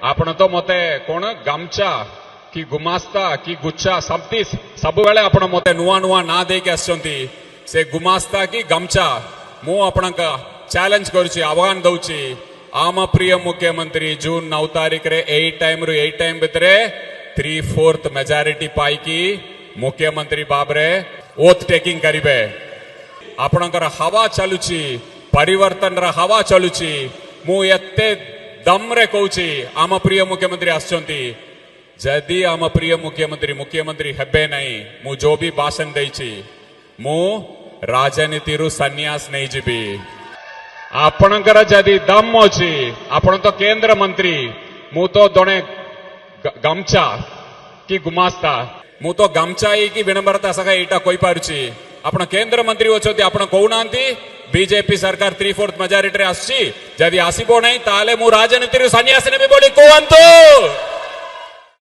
आपण तो मते कोण गामचा कि गुमास्ता कि गुच्छा सबुबेले आपण मते नुआ नुआ ना देके आछंती से गुमास्ता कि गामचा मु आपणक चैलेंज करूची आह्वान दउची आम प्रिय मुख्यमंत्री जून 9 तारीख रे 8 टाइम भितरे 3/4 मेजॉरिटी पाइकी मुख्यमंत्री बाबरे ओथ टेकिंग करिबे आपणकर हवा चलुची परिवर्तन रा हवा चलुची मु एते दमरे कहूची आम प्रिय मुख्यमंत्री आछंती जदि आम प्रिय मुख्यमंत्री हेबे नहीं मु जो भी भाषण देइची मु राजनीति रु सन्यास नहीं जीबी आपणकर जदि दम अछि आपण तो केंद्र मंत्री मु तो दोने गमचा कि गुमास्ता मु तो गमचा कि विनम्रता सका एटा कोई पारुची आपण केंद्र मंत्री होचोती आपण कहूनांती बीजेपी सरकार 3/4 मेजॉरिटी रे आसी जदि आसीबो नहीं ताले मु राजनीति रु सन्यास नेबी बोली कहंतु।